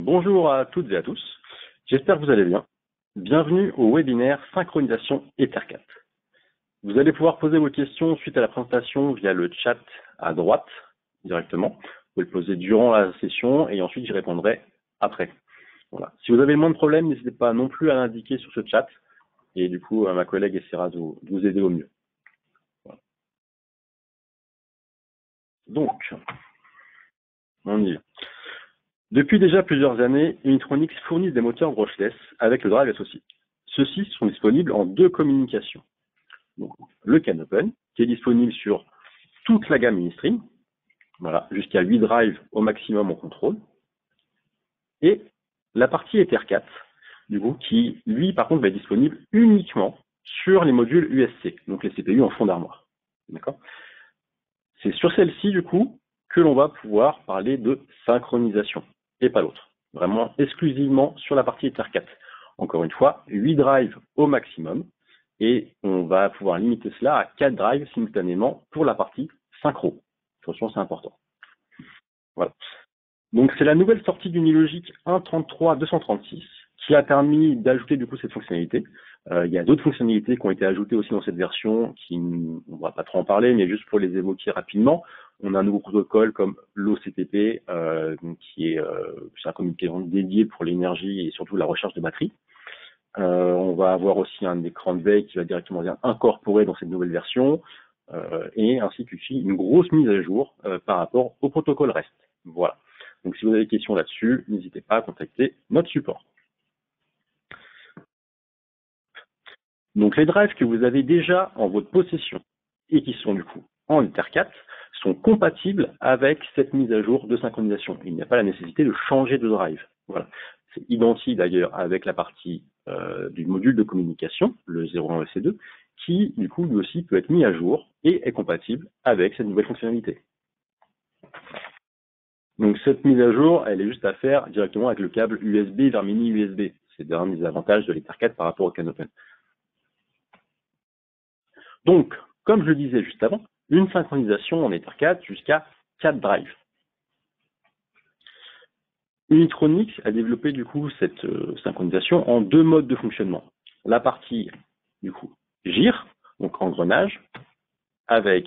Bonjour à toutes et à tous, j'espère que vous allez bien. Bienvenue au webinaire Synchronisation Ethercat. Vous allez pouvoir poser vos questions suite à la présentation via le chat à droite directement. Vous pouvez le poser durant la session et ensuite j'y répondrai après. Voilà. Si vous avez le moins de problèmes, n'hésitez pas non plus à l'indiquer sur ce chat et du coup ma collègue essaiera de vous aider au mieux. Voilà. Donc, on y va. Depuis déjà plusieurs années, Unitronics fournit des moteurs brushless avec le drive associé. Ceux-ci sont disponibles en deux communications. Donc, le CANopen, qui est disponible sur toute la gamme Ministream, voilà, jusqu'à 8 drives au maximum en contrôle, et la partie Ethercat, du coup, qui, lui, par contre, va être disponible uniquement sur les modules USC, donc les CPU en fond d'armoire. D'accord ? C'est sur celle-ci, du coup, que l'on va pouvoir parler de synchronisation, et pas l'autre. Vraiment exclusivement sur la partie Ethercat. Encore une fois, 8 drives au maximum, et on va pouvoir limiter cela à 4 drives simultanément pour la partie synchro. Attention, c'est important. Voilà. Donc c'est la nouvelle sortie d'Unilogic 1.33.236 qui a permis d'ajouter du coup cette fonctionnalité. Il y a d'autres fonctionnalités qui ont été ajoutées aussi dans cette version, on ne va pas trop en parler, mais juste pour les évoquer rapidement. On a un nouveau protocole comme l'OCTP, qui est un communication dédié pour l'énergie et surtout la recherche de batterie. On va avoir aussi un écran de veille qui va directement être incorporé dans cette nouvelle version, et ainsi qu'une grosse mise à jour par rapport au protocole REST. Voilà. Donc si vous avez des questions là-dessus, n'hésitez pas à contacter notre support. Donc les drives que vous avez déjà en votre possession et qui sont du coup en Ethercat sont compatibles avec cette mise à jour de synchronisation. Il n'y a pas la nécessité de changer de drive. Voilà. C'est identique d'ailleurs avec la partie du module de communication, le 01 EC2, qui du coup lui aussi peut être mis à jour et est compatible avec cette nouvelle fonctionnalité. Donc cette mise à jour, elle est juste à faire directement avec le câble USB vers mini USB. C'est un des avantages de l'Ethercat par rapport au CANopen. Donc, comme je le disais juste avant, une synchronisation en Ethercat jusqu'à 4 drives. Unitronics a développé du coup cette synchronisation en deux modes de fonctionnement. La partie du coup gire, donc engrenage, avec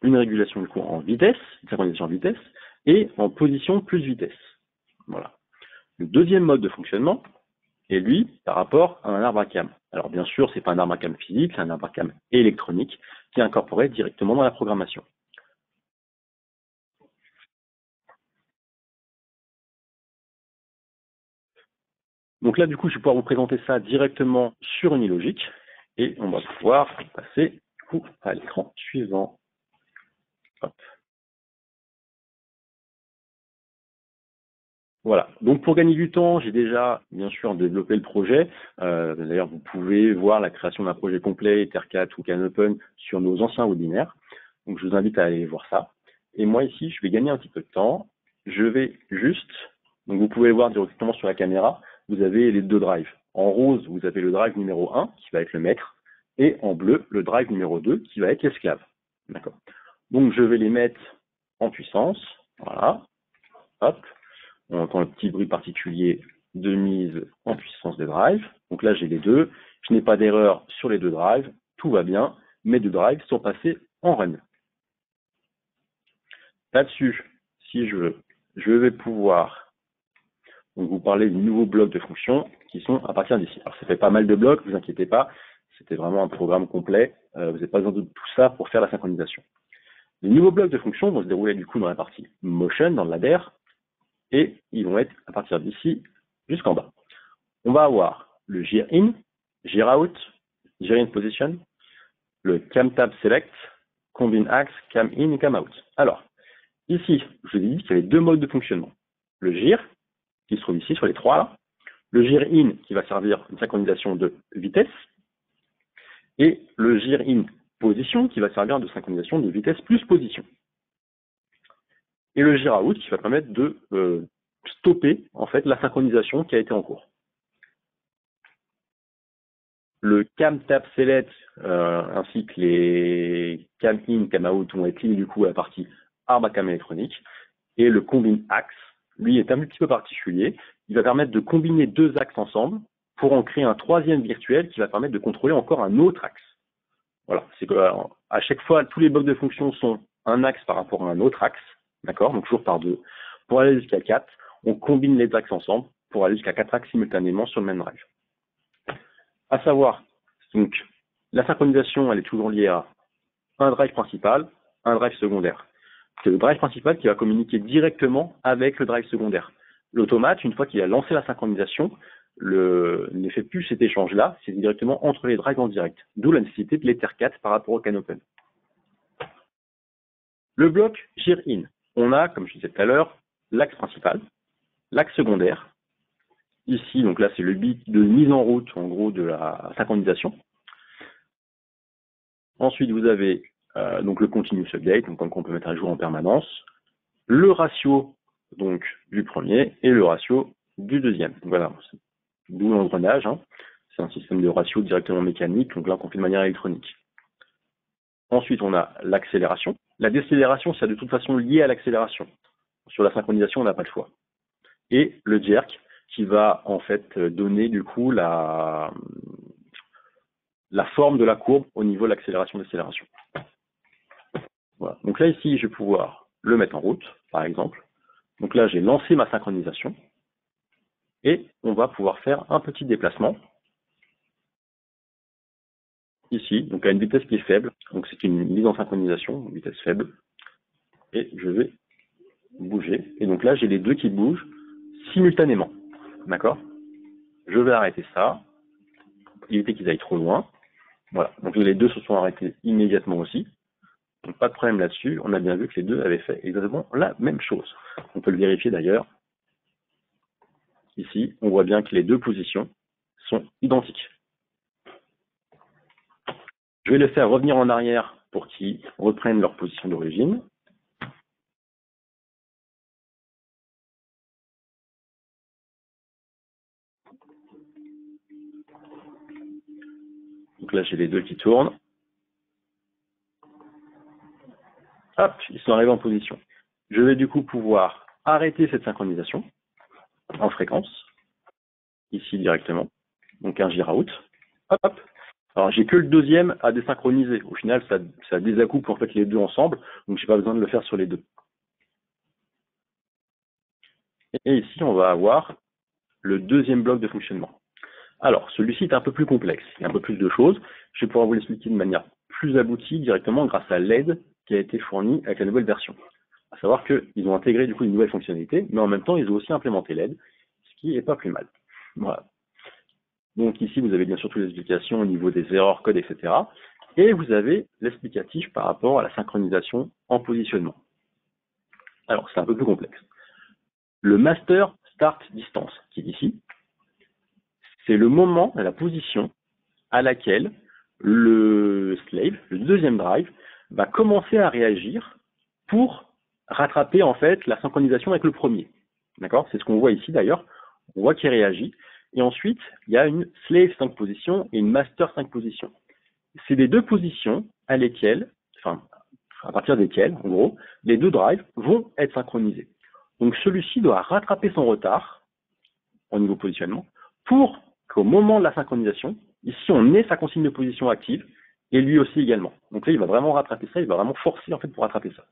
une régulation du coup en vitesse, une synchronisation en vitesse, et en position plus vitesse. Voilà. Le deuxième mode de fonctionnement est lui par rapport à un arbre à cam. Alors bien sûr, c'est pas un arbre à cam physique, c'est un arbre à cam électronique qui est incorporé directement dans la programmation. Donc là, du coup, je vais pouvoir vous présenter ça directement sur Unilogic et on va pouvoir passer du coup à l'écran suivant. Hop. Voilà. Donc pour gagner du temps, j'ai déjà bien sûr développé le projet. D'ailleurs, vous pouvez voir la création d'un projet complet, Ethercat ou CANopen, sur nos anciens webinaires. Donc je vous invite à aller voir ça. Et moi ici, je vais gagner un petit peu de temps. Je vais juste, donc vous pouvez le voir directement sur la caméra, vous avez les deux drives. En rose, vous avez le drive numéro 1 qui va être le maître, et en bleu, le drive numéro 2 qui va être l'esclave. D'accord. Donc je vais les mettre en puissance. Voilà. Hop. On entend le petit bruit particulier de mise en puissance des drives. Donc là, j'ai les deux. Je n'ai pas d'erreur sur les deux drives. Tout va bien. Mes deux drives sont passés en run. Là-dessus, si je veux, je vais pouvoir donc vous parler du nouveau bloc de fonctions qui sont à partir d'ici. Alors, ça fait pas mal de blocs, ne vous inquiétez pas. C'était vraiment un programme complet. Vous n'avez pas besoin de tout ça pour faire la synchronisation. Les nouveaux blocs de fonctions vont se dérouler du coup dans la partie motion, dans le ladder, et ils vont être à partir d'ici jusqu'en bas. On va avoir le gear in, gear out, gear in position, le cam tab select, combine axe, cam in et cam out. Alors, ici, je vous ai dit qu'il y avait deux modes de fonctionnement. Le gear, qui se trouve ici sur les trois là, le gear in qui va servir une synchronisation de vitesse, et le gear in position qui va servir de synchronisation de vitesse plus position. Et le gear out qui va permettre de stopper en fait la synchronisation qui a été en cours. Le cam tab select ainsi que les cam in, cam out vont être liés du coup à la partie arbre à cam électronique, et le combine axe lui, est un petit peu particulier. Il va permettre de combiner deux axes ensemble pour en créer un troisième virtuel qui va permettre de contrôler encore un autre axe. Voilà, c'est que à chaque fois, tous les blocs de fonction sont un axe par rapport à un autre axe, d'accord? Donc toujours par deux. Pour aller jusqu'à 4, on combine les axes ensemble pour aller jusqu'à 4 axes simultanément sur le même drive. À savoir, donc, la synchronisation, elle est toujours liée à un drive principal, un drive secondaire. C'est le drive principal qui va communiquer directement avec le drive secondaire. L'automate, une fois qu'il a lancé la synchronisation, ne fait plus cet échange-là, c'est directement entre les drives en direct. D'où la nécessité de l'Ether 4 par rapport au CanOpen. Le bloc GIR-IN. On a, comme je disais tout à l'heure, l'axe principal, l'axe secondaire. Ici, donc là, c'est le bit de mise en route, en gros, de la synchronisation. Ensuite, vous avez donc le continuous update, donc comme on peut mettre à jour en permanence. Le ratio donc du premier et le ratio du deuxième. Donc, voilà, d'où l'engrenage. Hein. C'est un système de ratio directement mécanique, donc là qu'on fait de manière électronique. Ensuite, on a l'accélération. La décélération, c'est de toute façon lié à l'accélération. Sur la synchronisation, on n'a pas le choix. Et le jerk, qui va en fait donner du coup la forme de la courbe au niveau de l'accélération-décélération. Voilà. Donc là, ici, je vais pouvoir le mettre en route, par exemple. Donc là, j'ai lancé ma synchronisation. Et on va pouvoir faire un petit déplacement. Ici, donc à une vitesse qui est faible. Donc c'est une mise en synchronisation, une vitesse faible. Et je vais bouger. Et donc là, j'ai les deux qui bougent simultanément. D'accord? Je vais arrêter ça. Pour éviter qu'ils aillent trop loin. Voilà. Donc les deux se sont arrêtés immédiatement aussi. Donc pas de problème là-dessus. On a bien vu que les deux avaient fait exactement la même chose. On peut le vérifier d'ailleurs. Ici, on voit bien que les deux positions sont identiques. Je vais les faire revenir en arrière pour qu'ils reprennent leur position d'origine. Donc là, j'ai les deux qui tournent. Hop, ils sont arrivés en position. Je vais du coup pouvoir arrêter cette synchronisation en fréquence, ici directement. Donc un GIR-out. Hop. Alors j'ai que le deuxième à désynchroniser. Au final, ça désaccouple en fait les deux ensemble, donc j'ai pas besoin de le faire sur les deux. Et ici, on va avoir le deuxième bloc de fonctionnement. Alors, celui-ci est un peu plus complexe, il y a un peu plus de choses. Je vais pouvoir vous l'expliquer de manière plus aboutie directement grâce à l'aide qui a été fournie avec la nouvelle version. À savoir qu'ils ont intégré du coup une nouvelle fonctionnalité, mais en même temps, ils ont aussi implémenté l'aide, ce qui n'est pas plus mal. Voilà. Donc ici, vous avez bien sûr toutes les explications au niveau des erreurs, codes, etc. Et vous avez l'explicatif par rapport à la synchronisation en positionnement. Alors, c'est un peu plus complexe. Le master start distance, qui est ici, c'est le moment, la position à laquelle le slave, le deuxième drive, va commencer à réagir pour rattraper en fait la synchronisation avec le premier. D'accord? C'est ce qu'on voit ici d'ailleurs. On voit qu'il réagit. Et ensuite, il y a une slave 5 positions et une master 5 positions. C'est les deux positions à lesquelles, enfin, à partir desquelles, en gros, les deux drives vont être synchronisés. Donc celui-ci doit rattraper son retard au niveau positionnement pour qu'au moment de la synchronisation, ici on ait sa consigne de position active et lui aussi également. Donc là il va vraiment rattraper ça, il va vraiment forcer en fait pour rattraper ça.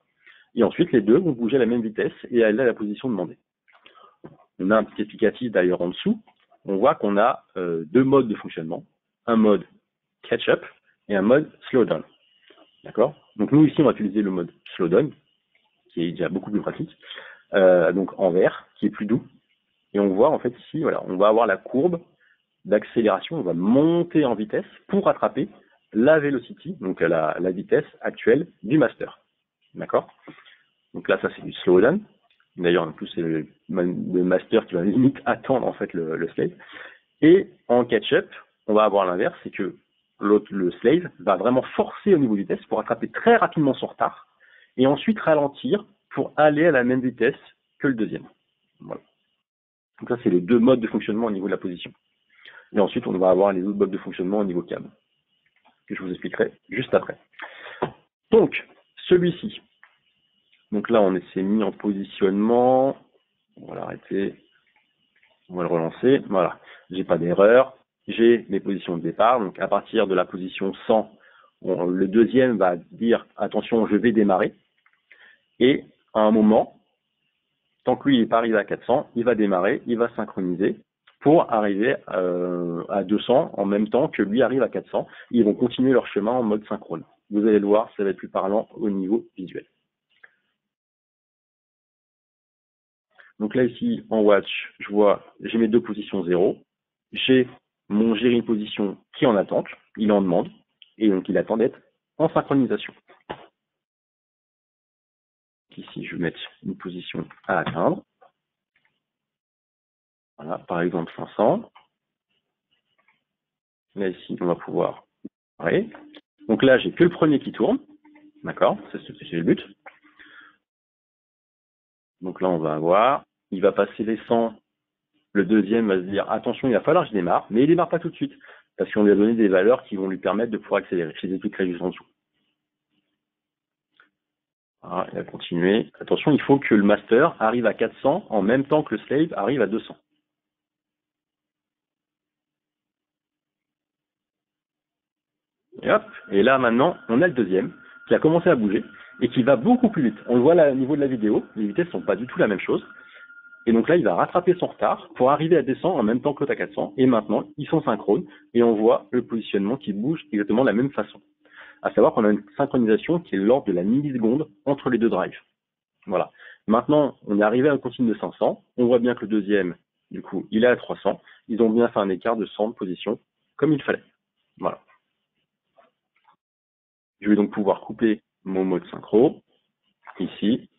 Et ensuite les deux vont bouger à la même vitesse et aller à la position demandée. On a un petit explicatif d'ailleurs en dessous. On voit qu'on a deux modes de fonctionnement, un mode catch-up et un mode slowdown. D'accord? Donc nous ici on va utiliser le mode slowdown qui est déjà beaucoup plus pratique, donc en vert qui est plus doux. Et on voit en fait ici, voilà, on va avoir la courbe d'accélération, on va monter en vitesse pour rattraper la velocity, donc la vitesse actuelle du master. D'accord? Donc là, ça c'est du slowdown. D'ailleurs, en plus, c'est le master qui va limite attendre en fait le slave. Et en catch-up, on va avoir l'inverse, c'est que le slave va vraiment forcer au niveau de vitesse pour rattraper très rapidement son retard et ensuite ralentir pour aller à la même vitesse que le deuxième. Voilà. Donc ça, c'est les deux modes de fonctionnement au niveau de la position. Et ensuite, on va avoir les autres modes de fonctionnement au niveau cam, que je vous expliquerai juste après. Donc, celui-ci. Donc là, on s'est mis en positionnement. On va l'arrêter. On va le relancer. Voilà. J'ai pas d'erreur. J'ai mes positions de départ. Donc, à partir de la position 100, le deuxième va dire, attention, je vais démarrer. Et à un moment, tant que lui n'est pas arrivé à 400, il va démarrer, il va synchroniser pour arriver à 200 en même temps que lui arrive à 400. Ils vont continuer leur chemin en mode synchrone. Vous allez le voir, ça va être plus parlant au niveau visuel. Donc là, ici, en watch, je vois, j'ai mes deux positions 0. J'ai mon gérer position qui est en attente. Il en demande. Et donc, il attend d'être en synchronisation. Ici, je vais mettre une position à atteindre. Voilà, par exemple 500. Là, ici, on va pouvoir démarrer. Donc là, j'ai que le premier qui tourne. D'accord, c'est le but. Donc là, on va avoir, il va passer les 100. Le deuxième va se dire, attention, il va falloir que je démarre, mais il démarre pas tout de suite, parce qu'on lui a donné des valeurs qui vont lui permettre de pouvoir accélérer. Je les expliquerai juste en dessous. Voilà, il va continuer. Attention, il faut que le master arrive à 400 en même temps que le slave arrive à 200. Et hop, et là maintenant, on a le deuxième qui a commencé à bouger et qui va beaucoup plus vite. On le voit là au niveau de la vidéo, les vitesses sont pas du tout la même chose. Et donc là, il va rattraper son retard pour arriver à descendre en même temps que l'autre à 400. Et maintenant, ils sont synchrones et on voit le positionnement qui bouge exactement de la même façon. À savoir qu'on a une synchronisation qui est l'ordre de la milliseconde entre les deux drives. Voilà. Maintenant, on est arrivé à un continu de 500. On voit bien que le deuxième, du coup, il est à 300. Ils ont bien fait un écart de 100 de position comme il fallait. Voilà. Je vais donc pouvoir couper mon mode synchro ici.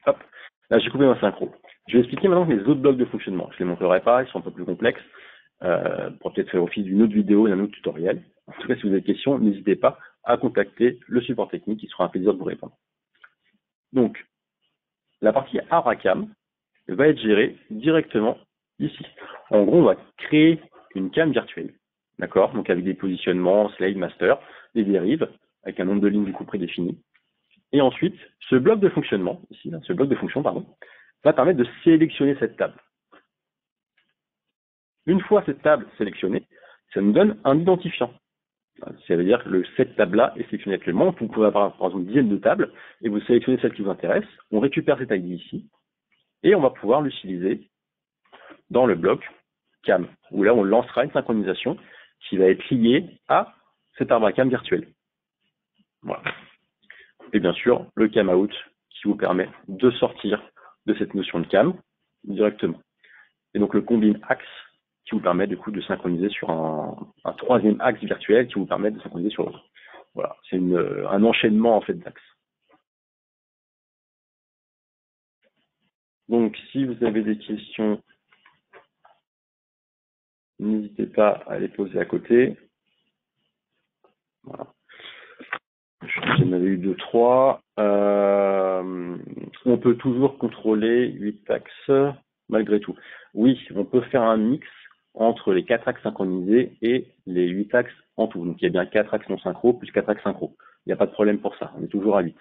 Hop. Là, j'ai coupé ma synchro. Je vais expliquer maintenant les autres blocs de fonctionnement. Je ne les montrerai pas, ils sont un peu plus complexes. Pour peut-être faire office d'une autre vidéo et d'un autre tutoriel. En tout cas, si vous avez des questions, n'hésitez pas à contacter le support technique, il sera un plaisir de vous répondre. Donc, la partie Abracam va être gérée directement ici. En gros, on va créer une cam virtuelle, d'accord? Donc avec des positionnements, slide, master, des dérives, avec un nombre de lignes du coup prédéfini. Et ensuite, ce bloc de fonctionnement, ici, là, ce bloc de fonction, pardon, va permettre de sélectionner cette table. Une fois cette table sélectionnée, ça nous donne un identifiant. Ça veut dire que cette table-là est sélectionnée actuellement. Vous pouvez avoir par exemple une dizaine de tables et vous sélectionnez celle qui vous intéresse. On récupère cet ID ici et on va pouvoir l'utiliser dans le bloc CAM, où là on lancera une synchronisation qui va être liée à cet arbre à CAM virtuel. Voilà. Et bien sûr, le CAM out qui vous permet de sortir de cette notion de CAM directement. Et donc le combine axe qui vous permet du coup de synchroniser sur un troisième axe virtuel qui vous permet de synchroniser sur l'autre. Voilà, c'est un enchaînement en fait d'axes. Donc si vous avez des questions, n'hésitez pas à les poser à côté. Voilà. J'en avais eu 2, 3. On peut toujours contrôler 8 axes malgré tout. Oui, on peut faire un mix entre les 4 axes synchronisés et les 8 axes en tout. Donc il y a bien 4 axes non synchro plus 4 axes synchro. Il n'y a pas de problème pour ça, on est toujours à 8.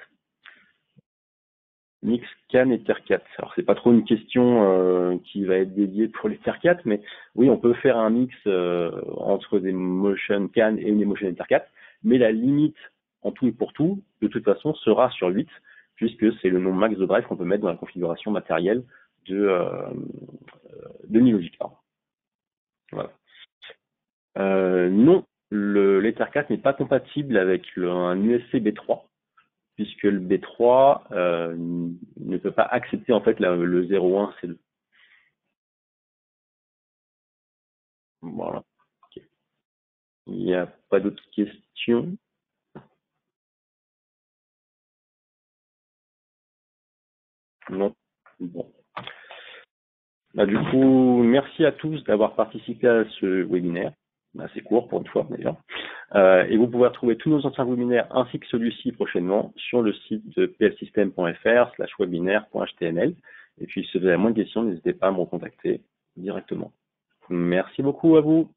Mix CAN et TER4. Alors c'est pas trop une question qui va être dédiée pour les TER4, mais oui, on peut faire un mix entre des motion CAN et une emotion TER4, mais la limite en tout et pour tout, de toute façon, sera sur 8, puisque c'est le nombre max de drive qu'on peut mettre dans la configuration matérielle de Nilogic. Voilà. Non, l'Ether4 n'est pas compatible avec un USC B3, puisque le B3 ne peut pas accepter en fait le 0.1 C2. Voilà. Okay. Il n'y a pas d'autres questions? Non. Bon. Bah, du coup, merci à tous d'avoir participé à ce webinaire, assez court pour une fois d'ailleurs. Et vous pouvez retrouver tous nos anciens webinaires ainsi que celui-ci prochainement sur le site de plsystem.fr/webinaire.html. Et puis si vous avez moins de questions, n'hésitez pas à me recontacter directement. Merci beaucoup à vous.